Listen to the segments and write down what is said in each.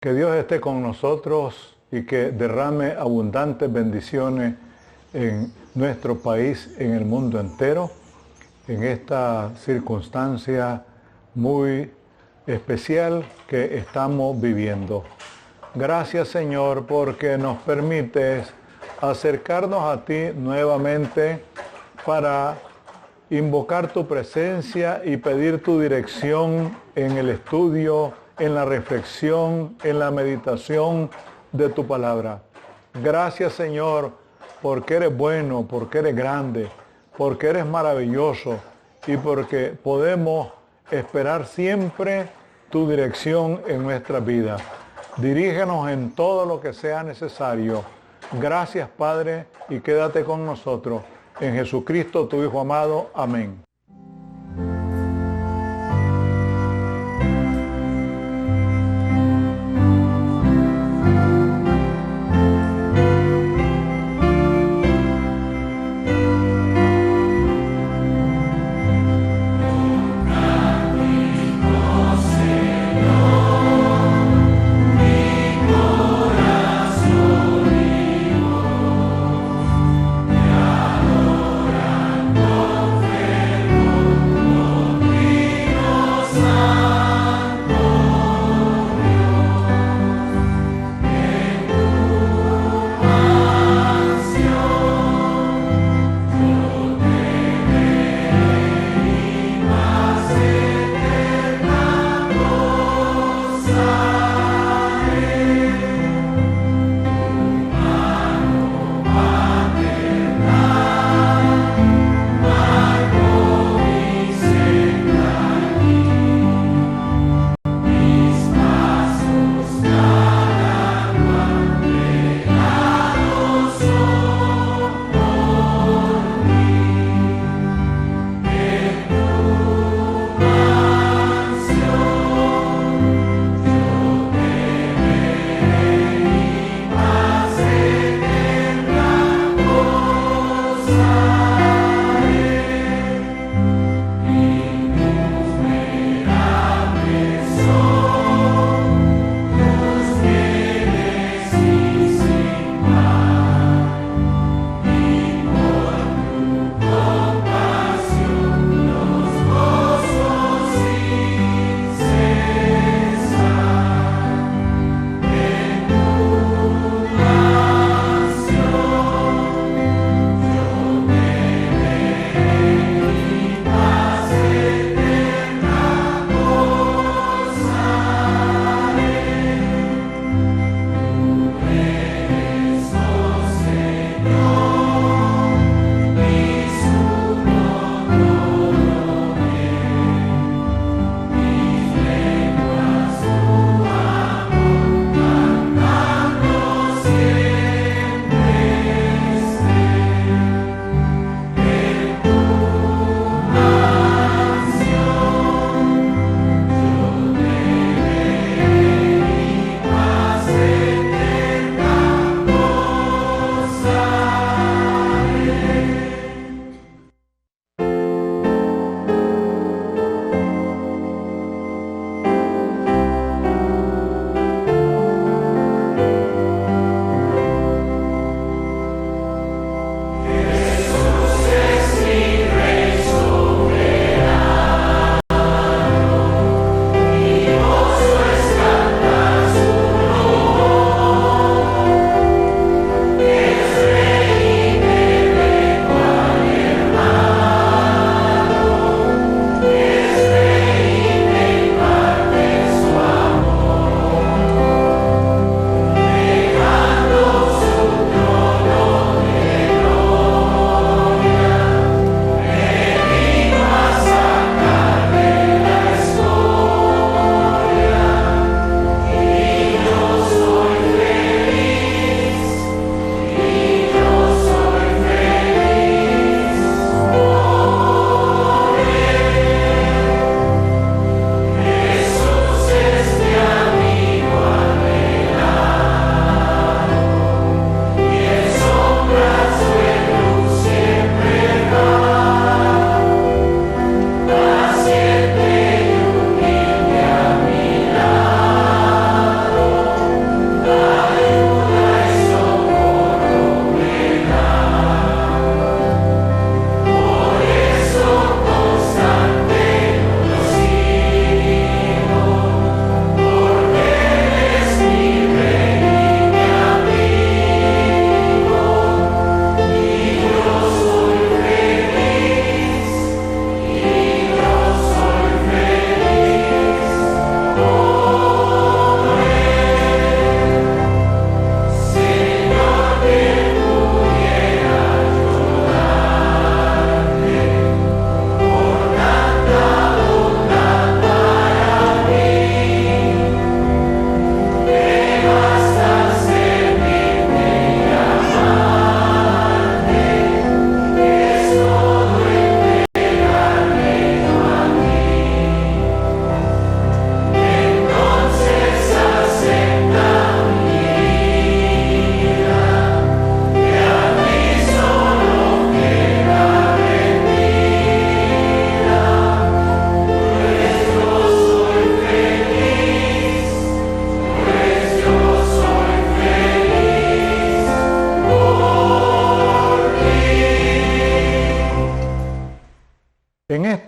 Que Dios esté con nosotros y que derrame abundantes bendiciones en nuestro país, en el mundo entero, en esta circunstancia muy especial que estamos viviendo. Gracias, Señor, porque nos permites acercarnos a ti nuevamente para invocar tu presencia y pedir tu dirección en el estudio, en la reflexión, en la meditación de tu palabra. Gracias, Señor, porque eres bueno, porque eres grande, porque eres maravilloso y porque podemos esperar siempre tu dirección en nuestra vida. Dirígenos en todo lo que sea necesario. Gracias, Padre, y quédate con nosotros. En Jesucristo, tu Hijo amado. Amén.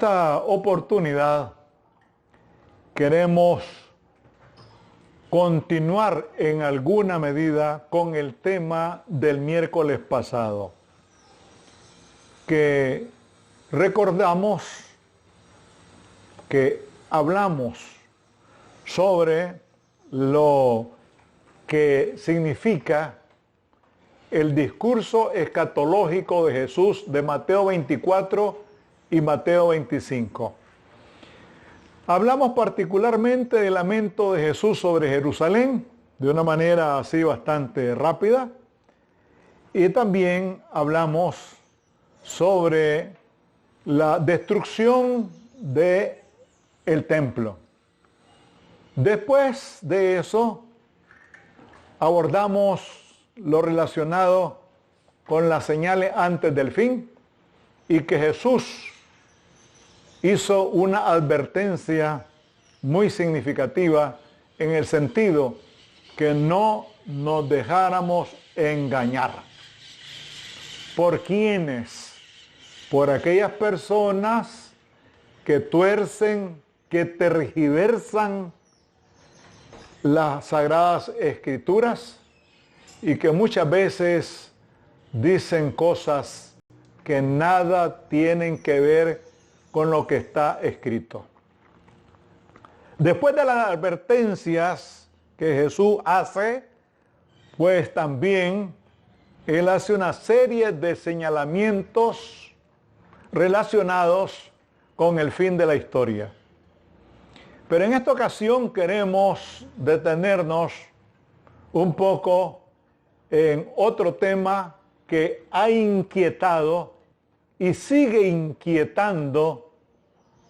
esta oportunidad queremos continuar en alguna medida con el tema del miércoles pasado, que recordamos que hablamos sobre lo que significa el discurso escatológico de Jesús de Mateo 24 y Mateo 25. Hablamos particularmente del lamento de Jesús sobre Jerusalén, de una manera así bastante rápida, y también hablamos sobre la destrucción del templo. Después de eso, abordamos lo relacionado con las señales antes del fin y que Jesús hizo una advertencia muy significativa en el sentido que no nos dejáramos engañar. ¿Por quiénes? Por aquellas personas que tuercen, que tergiversan las Sagradas Escrituras y que muchas veces dicen cosas que nada tienen que ver con lo que está escrito. Después de las advertencias que Jesús hace, pues también Él hace una serie de señalamientos relacionados con el fin de la historia. Pero en esta ocasión queremos detenernos un poco en otro tema que ha inquietado y sigue inquietando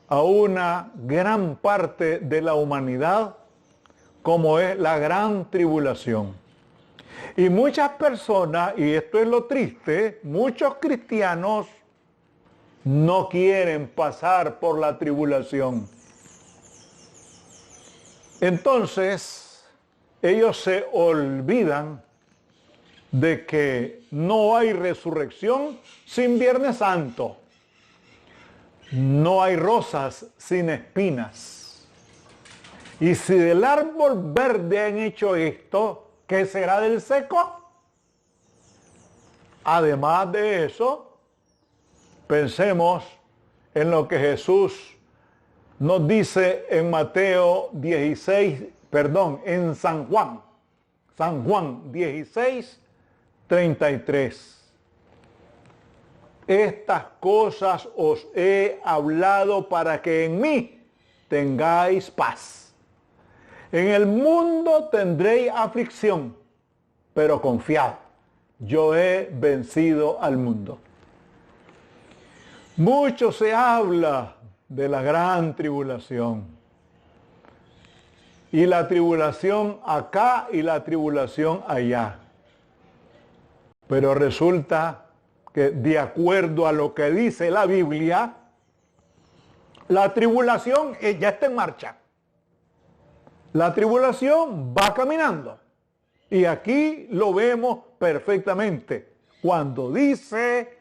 a una gran parte de la humanidad, como es la gran tribulación. Y muchas personas, y esto es lo triste, muchos cristianos no quieren pasar por la tribulación. Entonces, ellos se olvidan de que no hay resurrección sin Viernes Santo. No hay rosas sin espinas. Y si del árbol verde han hecho esto, ¿qué será del seco? Además de eso, pensemos en lo que Jesús nos dice en Mateo 16, en San Juan 16, 33. Estas cosas os he hablado para que en mí tengáis paz. En el mundo tendréis aflicción, pero confiad, yo he vencido al mundo. Mucho se habla de la gran tribulación. Y la tribulación acá y la tribulación allá. Pero resulta que de acuerdo a lo que dice la Biblia, la tribulación ya está en marcha. La tribulación va caminando. Y aquí lo vemos perfectamente. Cuando dice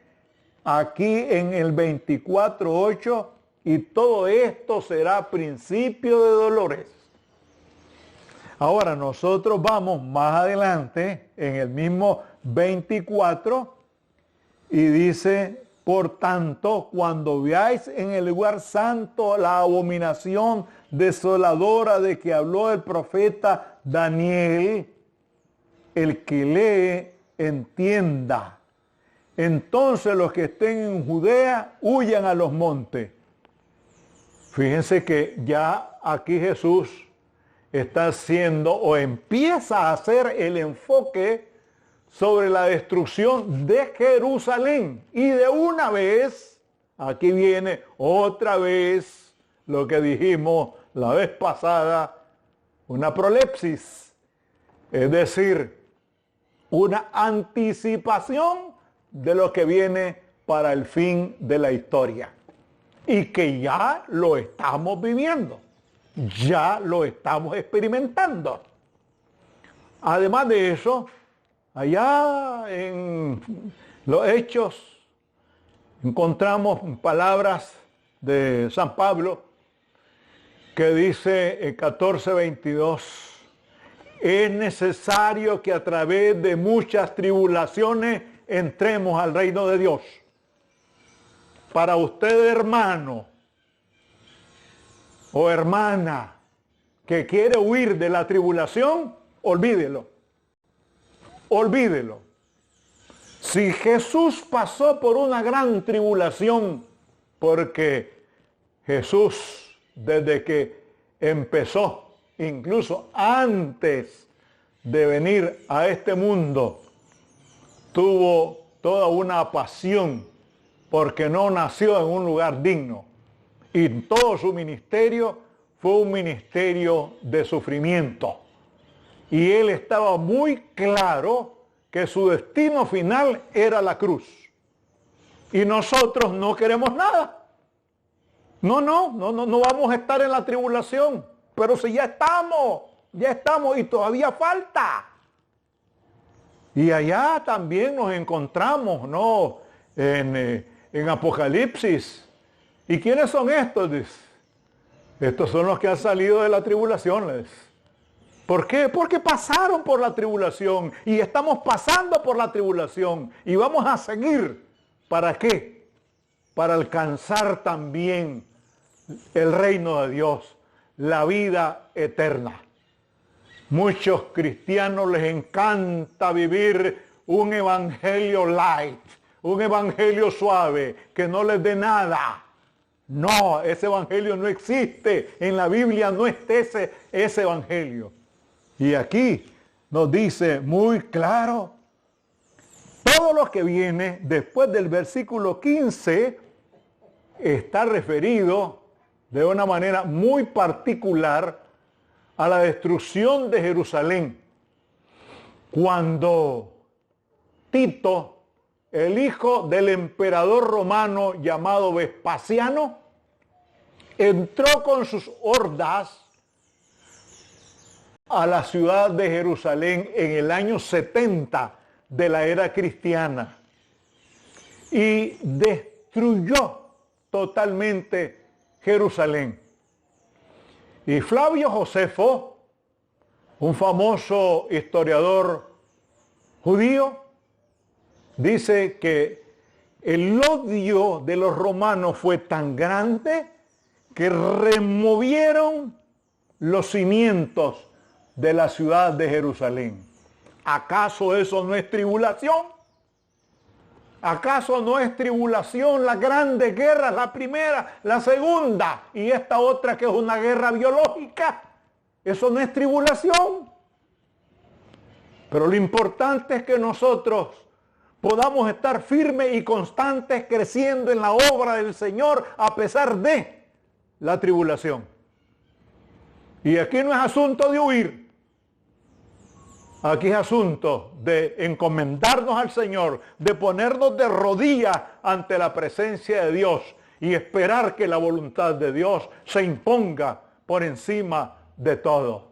aquí en el 24:8, y todo esto será principio de dolores. Ahora nosotros vamos más adelante en el mismo 24 y dice, por tanto, cuando veáis en el lugar santo la abominación desoladora de que habló el profeta Daniel, el que lee entienda. Entonces los que estén en Judea huyan a los montes. Fíjense que ya aquí Jesús está haciendo o empieza a hacer el enfoque sobre la destrucción de Jerusalén. Y de una vez, aquí viene otra vez lo que dijimos la vez pasada, una prolepsis, es decir, una anticipación de lo que viene para el fin de la historia. Y que ya lo estamos viviendo, ya lo estamos experimentando. Además de eso, allá en los Hechos encontramos palabras de San Pablo, que dice en 14:22, es necesario que a través de muchas tribulaciones entremos al reino de Dios. Para usted, hermano o hermana, que quiere huir de la tribulación, olvídelo. Olvídelo. Si Jesús pasó por una gran tribulación, porque Jesús, desde que empezó, incluso antes de venir a este mundo, tuvo toda una pasión, porque no nació en un lugar digno. Y todo su ministerio fue un ministerio de sufrimiento. Y él estaba muy claro que su destino final era la cruz. Y nosotros no queremos nada. No vamos a estar en la tribulación. Pero si ya estamos y todavía falta. Y allá también nos encontramos, ¿no? En Apocalipsis. ¿Y quiénes son estos? Estos son los que han salido de la tribulación. ¿Por qué? Porque pasaron por la tribulación y estamos pasando por la tribulación y vamos a seguir. ¿Para qué? Para alcanzar también el reino de Dios, la vida eterna. Muchos cristianos les encanta vivir un evangelio light, un evangelio suave, que no les dé nada. No, ese evangelio no existe. En la Biblia no está ese evangelio. Y aquí nos dice muy claro, todo lo que viene después del versículo 15 está referido de una manera muy particular a la destrucción de Jerusalén. Cuando Tito, el hijo del emperador romano llamado Vespasiano, entró con sus hordas a la ciudad de Jerusalén en el año 70 de la era cristiana y destruyó totalmente Jerusalén. Y Flavio Josefo, un famoso historiador judío, dice que el odio de los romanos fue tan grande que removieron los cimientos de la ciudad de Jerusalén. ¿Acaso eso no es tribulación? ¿Acaso no es tribulación las grandes guerras, la primera, la segunda y esta otra que es una guerra biológica? ¿Eso no es tribulación? Pero lo importante es que nosotros podamos estar firmes y constantes creciendo en la obra del Señor a pesar de la tribulación. Y aquí no es asunto de huir. Aquí es asunto de encomendarnos al Señor, de ponernos de rodillas ante la presencia de Dios y esperar que la voluntad de Dios se imponga por encima de todo.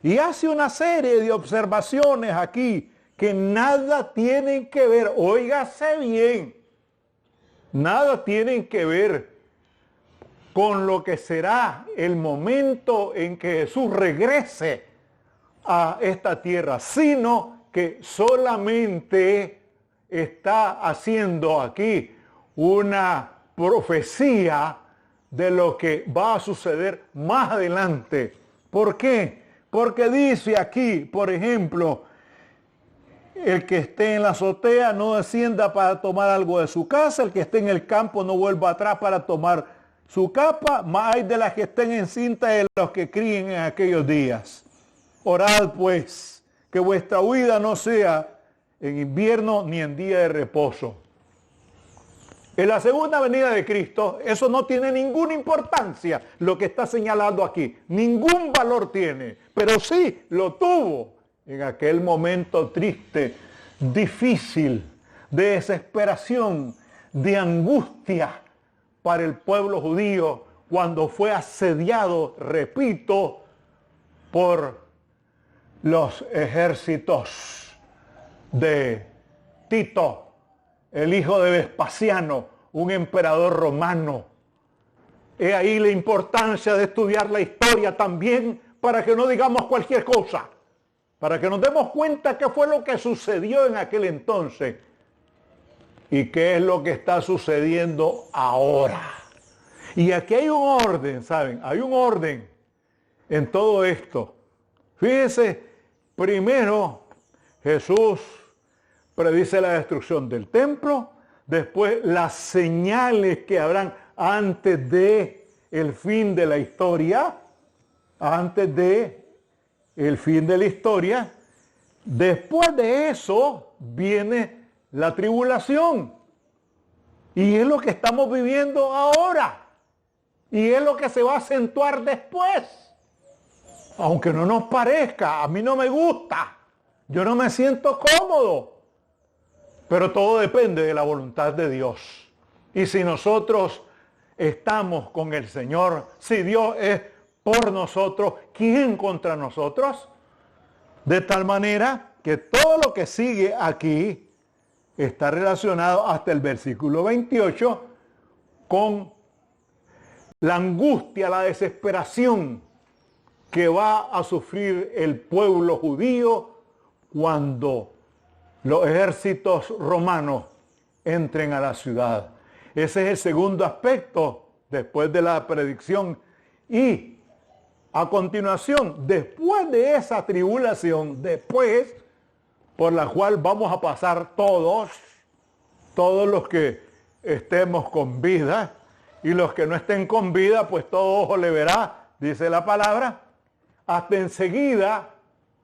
Y hace una serie de observaciones aquí que nada tienen que ver, óigase bien, nada tienen que ver con lo que será el momento en que Jesús regrese a esta tierra, sino que solamente está haciendo aquí una profecía de lo que va a suceder más adelante. ¿Por qué? Porque dice aquí, por ejemplo, el que esté en la azotea no descienda para tomar algo de su casa, el que esté en el campo no vuelva atrás para tomar su capa, más hay de las que estén encintas de los que críen en aquellos días. Orad pues, que vuestra huida no sea en invierno ni en día de reposo. En la segunda venida de Cristo, eso no tiene ninguna importancia, lo que está señalando aquí. Ningún valor tiene, pero sí lo tuvo en aquel momento triste, difícil, de desesperación, de angustia para el pueblo judío, cuando fue asediado, repito, por los ejércitos de Tito, el hijo de Vespasiano, un emperador romano. He ahí la importancia de estudiar la historia también para que no digamos cualquier cosa, para que nos demos cuenta qué fue lo que sucedió en aquel entonces y qué es lo que está sucediendo ahora. Y aquí hay un orden, ¿saben? Hay un orden en todo esto. Fíjense, primero Jesús predice la destrucción del templo, después las señales que habrán antes de el fin de la historia, antes de el fin de la historia. Después de eso viene la tribulación. Y es lo que estamos viviendo ahora. Y es lo que se va a acentuar después. Aunque no nos parezca, a mí no me gusta. Yo no me siento cómodo. Pero todo depende de la voluntad de Dios. Y si nosotros estamos con el Señor, si Dios es por nosotros, ¿quién contra nosotros? De tal manera que todo lo que sigue aquí está relacionado hasta el versículo 28 con la angustia, la desesperación que va a sufrir el pueblo judío cuando los ejércitos romanos entren a la ciudad. Ese es el segundo aspecto después de la predicción. Y a continuación, después de esa tribulación, después por la cual vamos a pasar todos los que estemos con vida, y los que no estén con vida, pues todo ojo le verá, dice la palabra, hasta enseguida,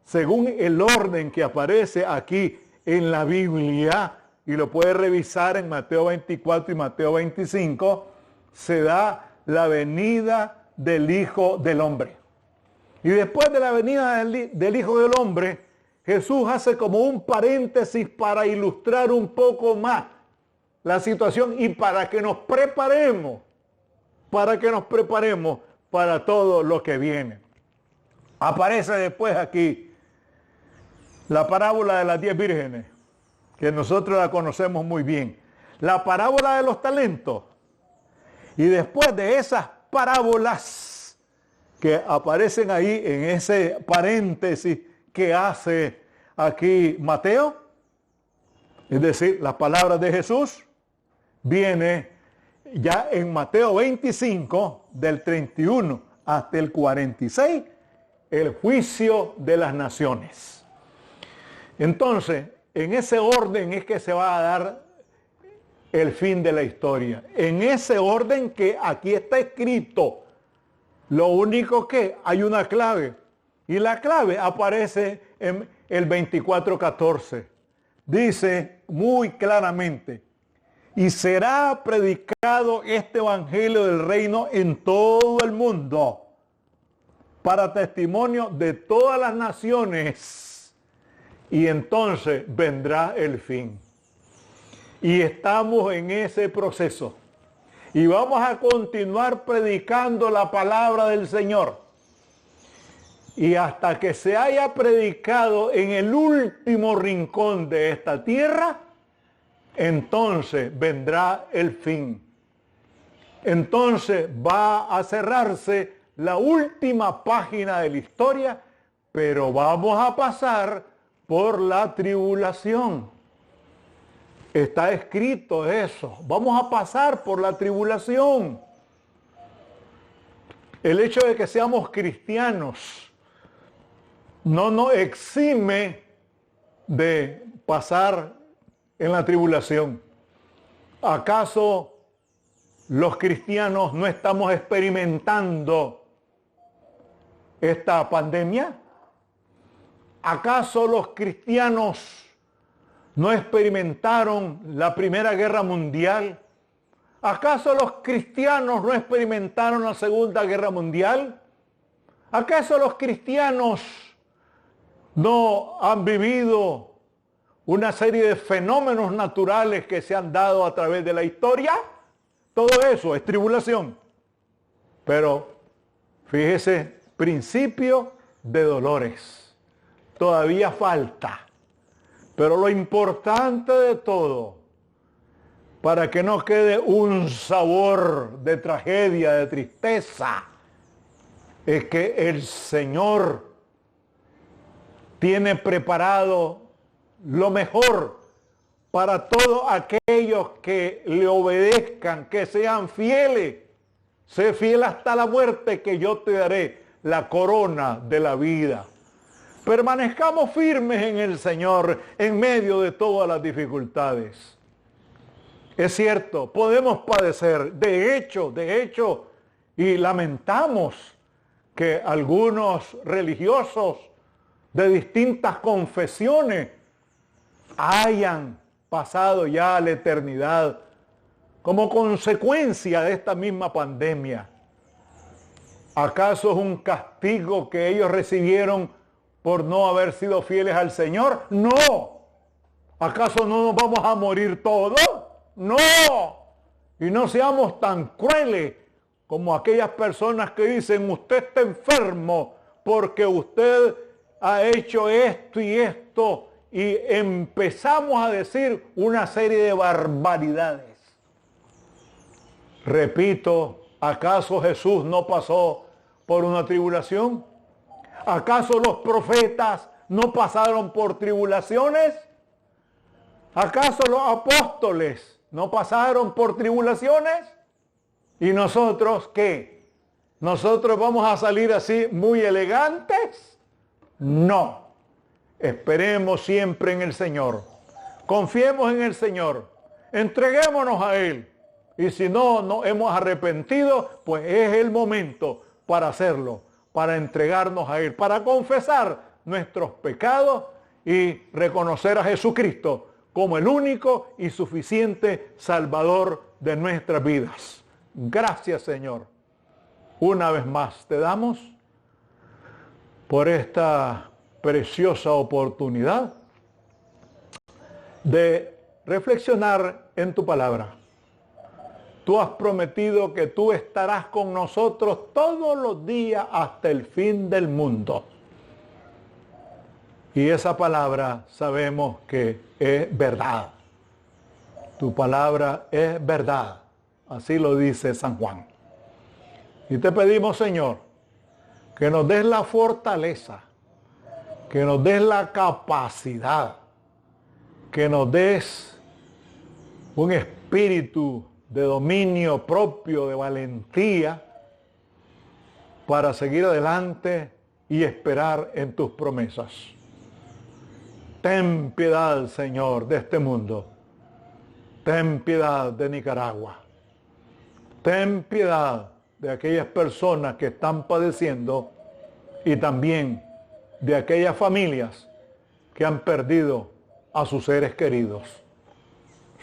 según el orden que aparece aquí en la Biblia, y lo puede revisar en Mateo 24 y Mateo 25, se da la venida del Hijo del Hombre. Y después de la venida del Hijo del Hombre, Jesús hace como un paréntesis para ilustrar un poco más la situación y para que nos preparemos para todo lo que viene. Aparece después aquí la parábola de las 10 vírgenes, que nosotros la conocemos muy bien. La parábola de los talentos. Y después de esas parábolas que aparecen ahí en ese paréntesis que hace aquí Mateo, es decir, las palabras de Jesús, viene ya en Mateo 25, del 31 hasta el 46, el juicio de las naciones. Entonces, en ese orden es que se va a dar el fin de la historia. En ese orden que aquí está escrito. Lo único que hay una clave. Y la clave aparece en el 24:14. Dice muy claramente: y será predicado este evangelio del reino en todo el mundo, para testimonio de todas las naciones, y entonces vendrá el fin. Y estamos en ese proceso. Y vamos a continuar predicando la palabra del Señor. Y hasta que se haya predicado en el último rincón de esta tierra, entonces vendrá el fin. Entonces va a cerrarse la última página de la historia, pero vamos a pasar por la tribulación. Está escrito eso. Vamos a pasar por la tribulación. El hecho de que seamos cristianos no nos exime de pasar en la tribulación. ¿Acaso los cristianos no estamos experimentando esta pandemia? ¿Acaso los cristianos no experimentaron la Primera Guerra Mundial? ¿Acaso los cristianos no experimentaron la Segunda Guerra Mundial? ¿Acaso los cristianos no han vivido una serie de fenómenos naturales que se han dado a través de la historia? Todo eso es tribulación. Pero fíjese, principio de dolores. Todavía falta. Pero lo importante de todo para que no quede un sabor de tragedia, de tristeza, es que el Señor tiene preparado lo mejor para todos aquellos que le obedezcan, que sean fieles. Sé fiel hasta la muerte, que yo te daré la corona de la vida. Permanezcamos firmes en el Señor en medio de todas las dificultades. Es cierto, podemos padecer, de hecho, y lamentamos que algunos religiosos de distintas confesiones hayan pasado ya a la eternidad como consecuencia de esta misma pandemia. ¿Acaso es un castigo que ellos recibieron por no haber sido fieles al Señor? No. ¿Acaso no nos vamos a morir todos? No. Y no seamos tan crueles como aquellas personas que dicen: usted está enfermo porque usted ha hecho esto y esto, y empezamos a decir una serie de barbaridades. Repito, ¿acaso Jesús no pasó por una tribulación? ¿Acaso los profetas no pasaron por tribulaciones? ¿Acaso los apóstoles no pasaron por tribulaciones? ¿Y nosotros qué? ¿Nosotros vamos a salir así muy elegantes? No. Esperemos siempre en el Señor. Confiemos en el Señor. Entreguémonos a Él. Y si no nos hemos arrepentido, pues es el momento para hacerlo, para entregarnos a Él, para confesar nuestros pecados y reconocer a Jesucristo como el único y suficiente Salvador de nuestras vidas. Gracias, Señor. Una vez más te damos por esta preciosa oportunidad de reflexionar en tu palabra. Tú has prometido que tú estarás con nosotros todos los días hasta el fin del mundo. Y esa palabra sabemos que es verdad. Tu palabra es verdad. Así lo dice San Juan. Y te pedimos, Señor, que nos des la fortaleza, que nos des la capacidad, que nos des un espíritu de dominio propio, de valentía, para seguir adelante y esperar en tus promesas. Ten piedad, Señor, de este mundo. Ten piedad de Nicaragua. Ten piedad de aquellas personas que están padeciendo y también de aquellas familias que han perdido a sus seres queridos.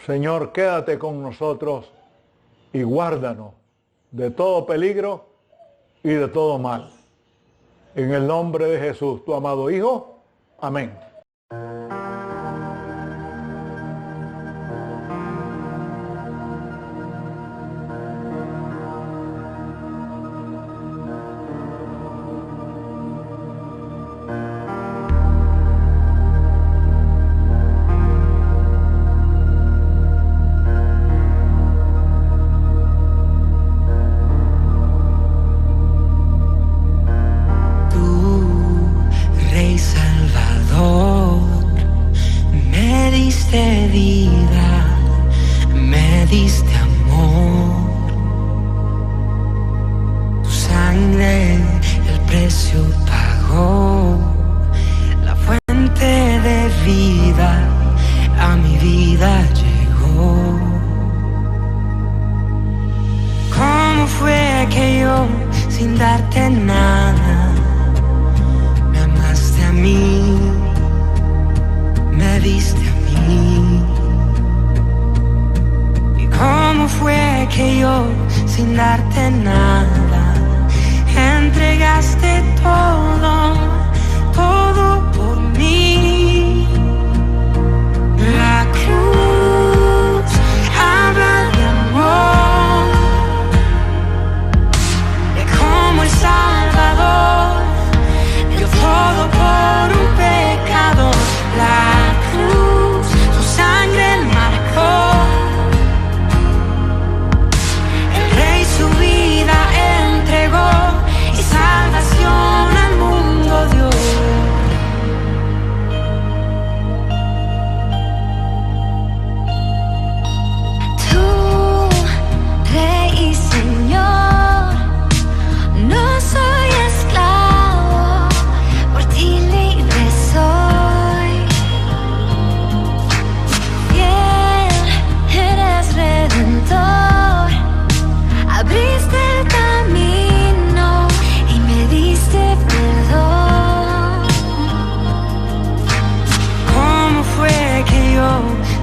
Señor, quédate con nosotros y guárdanos de todo peligro y de todo mal. En el nombre de Jesús, tu amado Hijo. Amén.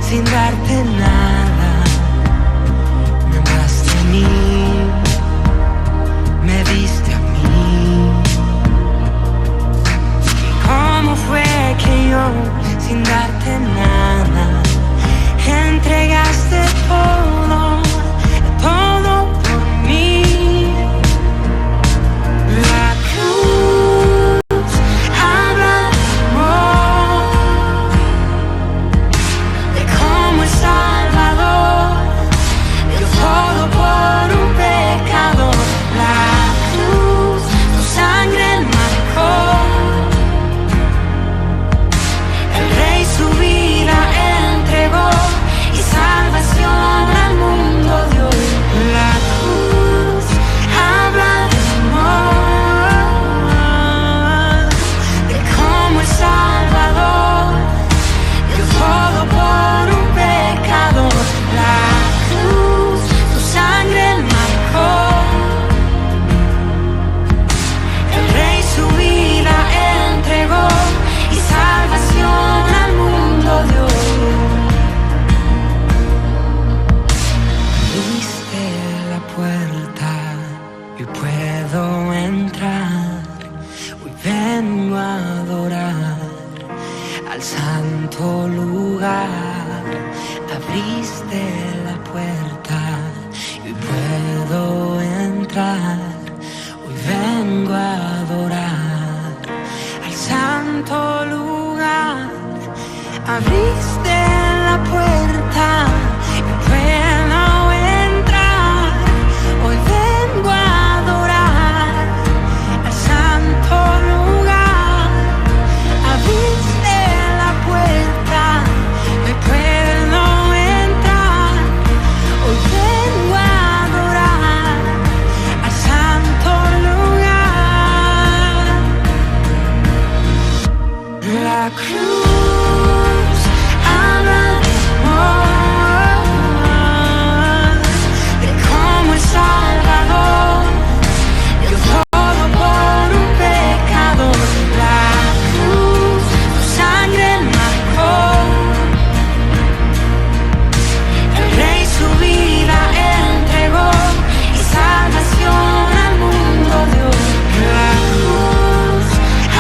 sin darte nada, me amaste a mí, me diste a mí. ¿Y cómo fue que yo, sin darte nada, entregaste todo, todo por mí? La cruz habla de amor, de cómo el Salvador dio todo por un pecador. La cruz, tu sangre marcó, el Rey su vida entregó y salvación al mundo dio. La cruz habla de amor, de cómo el Salvador dio todo por un pecador. La cruz, tu sangre marcó, el Rey su vida entregó y salvación al mundo dio. Abriste la puerta, hoy puedo entrar, hoy vengo a adorar al santo lugar. Abriste la puerta, hoy puedo entrar, hoy vengo a adorar al santo lugar. Abriste la puerta, hoy puedo entrar, hoy vengo a adorar al santo lugar. Abriste la puerta, hoy puedo entrar, hoy vengo a adorar al santo lugar. La cruz habla de amor, de cómo el Salvador dio todo por un pecador. La cruz, tu sangre marcó, el Rey su vida entregó y salvación al mundo dio. La cruz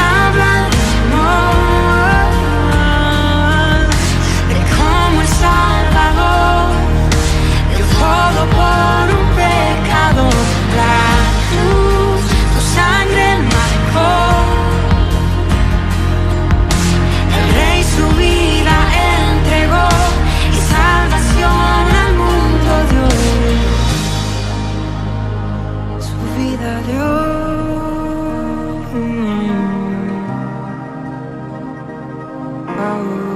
habla de amor, de cómo el Salvador dio todo por un pecador. La cruz, tu sangre marcó, el Rey su vida entregó y salvación al mundo dio. Su vida dio. Oh.